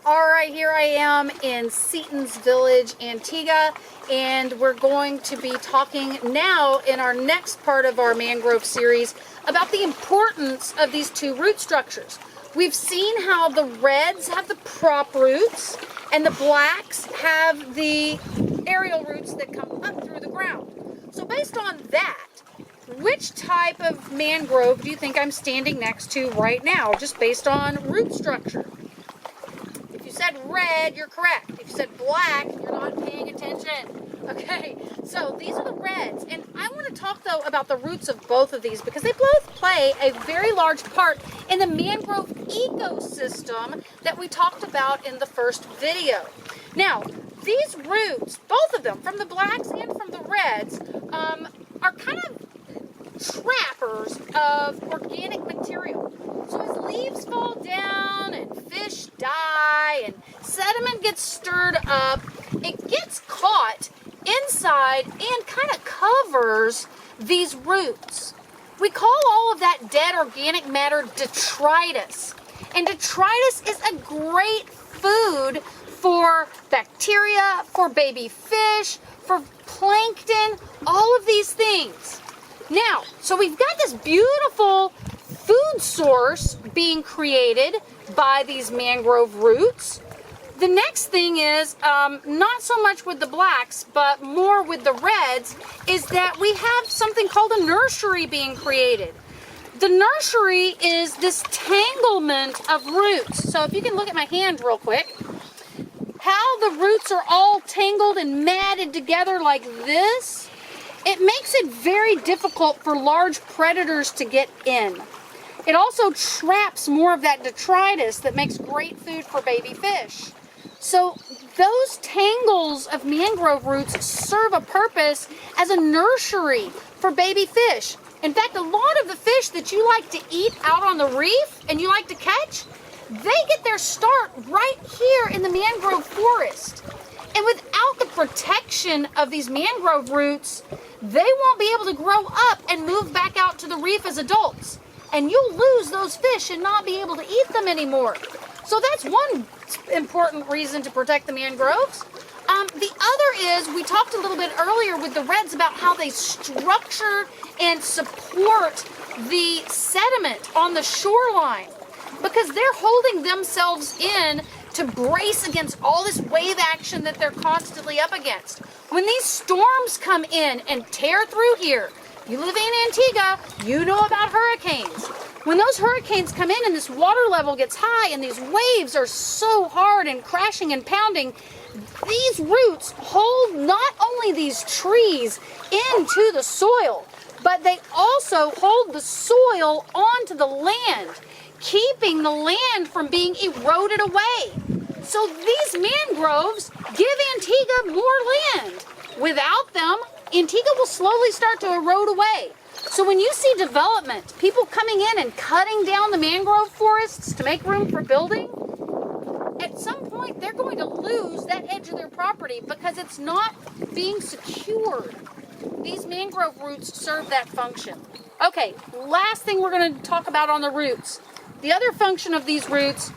All right, here I am in Seaton's Village, Antigua, and we're going to be talking now in our next part of our mangrove series about the importance of these two root structures. We've seen how the reds have the prop roots and the blacks have the aerial roots that come up through the ground. So based on that, which type of mangrove do you think I'm standing next to right now, just based on root structure? If you said red, you're correct. If you said black, you're not paying attention. Okay, so these are the reds, and I want to talk though about the roots of both of these because they both play a very large part in the mangrove ecosystem that we talked about in the first video. Now, these roots, both of them, from the blacks and from the reds, are kind of trappers of organic material. So as leaves fall down and fish die and sediment gets stirred up, it gets caught inside and kind of covers these roots. We call all of that dead organic matter detritus. And detritus is a great food for bacteria, for baby fish, for plankton, all of these things. Now, so we've got this beautiful food source being created by these mangrove roots. The next thing is, not so much with the blacks, but more with the reds, is that we have something called a nursery being created. The nursery is this tanglement of roots. So if you can look at my hand real quick, how the roots are all tangled and matted together like this, it makes it very difficult for large predators to get in. It also traps more of that detritus that makes great food for baby fish. So those tangles of mangrove roots serve a purpose as a nursery for baby fish. In fact, a lot of the fish that you like to eat out on the reef and you like to catch, they get their start right here in the mangrove forest. And without the protection of these mangrove roots, they won't be able to grow up and move back out to the reef as adults. And you'll lose those fish and not be able to eat them anymore. So that's one important reason to protect the mangroves. The other is, we talked a little bit earlier with the reds about how they structure and support the sediment on the shoreline, because they're holding themselves in to brace against all this wave action that they're constantly up against. When these storms come in and tear through here, you live in Antigua, you know about hurricanes. When those hurricanes come in and this water level gets high and these waves are so hard and crashing and pounding, these roots hold not only these trees into the soil, but they also hold the soil onto the land, keeping the land from being eroded away. So these mangroves give Antigua more land. Without them, Antigua will slowly start to erode away. So when you see development, people coming in and cutting down the mangrove forests to make room for building, at some point they're going to lose that edge of their property because it's not being secured. These mangrove roots serve that function. Okay, last thing we're going to talk about on the roots. The other function of these roots,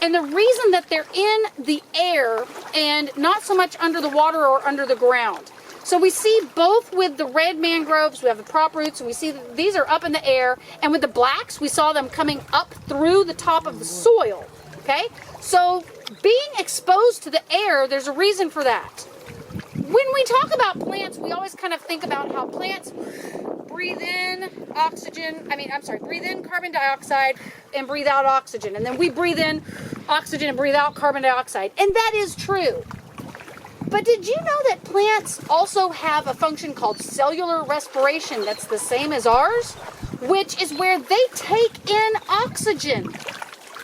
and the reason that they're in the air and not so much under the water or under the ground. So we see both with the red mangroves, we have the prop roots, and we see that these are up in the air. And with the blacks, we saw them coming up through the top of the soil. Okay? So being exposed to the air, there's a reason for that. When we talk about plants, we always kind of think about how plants breathe in breathe in carbon dioxide and breathe out oxygen. And then we breathe in oxygen and breathe out carbon dioxide. And that is true. But did you know that plants also have a function called cellular respiration that's the same as ours? Which is where they take in oxygen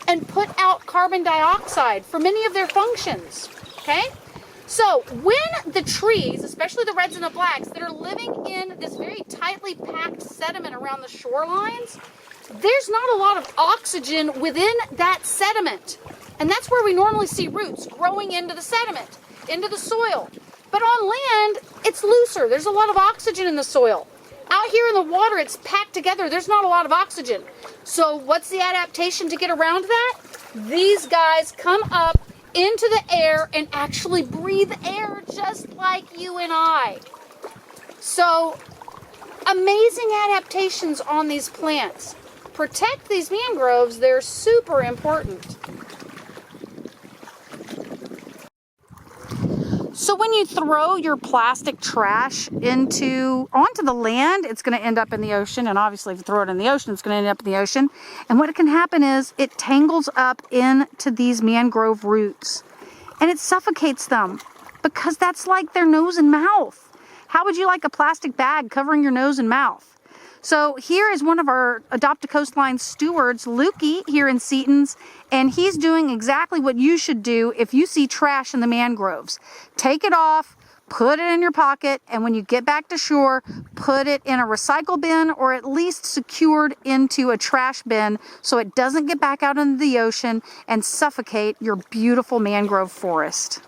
and put out carbon dioxide for many of their functions. Okay? So when the trees, especially the reds and the blacks, that are living in this very tightly packed sediment around the shorelines, there's not a lot of oxygen within that sediment. And that's where we normally see roots growing into the sediment, into the soil. But on land, it's looser. There's a lot of oxygen in the soil. Out here in the water, it's packed together. There's not a lot of oxygen. So what's the adaptation to get around that? These guys come up into the air and actually breathe air just like you and I. So, amazing adaptations on these plants. Protect these mangroves, they're super important. So when you throw your plastic trash onto the land, it's going to end up in the ocean. And obviously if you throw it in the ocean, it's going to end up in the ocean. And what can happen is it tangles up into these mangrove roots and it suffocates them because that's like their nose and mouth. How would you like a plastic bag covering your nose and mouth? So here is one of our Adopt a Coastline stewards, Lukey, here in Seaton's, and he's doing exactly what you should do if you see trash in the mangroves. Take it off, put it in your pocket, and when you get back to shore, put it in a recycle bin or at least secured into a trash bin so it doesn't get back out into the ocean and suffocate your beautiful mangrove forest.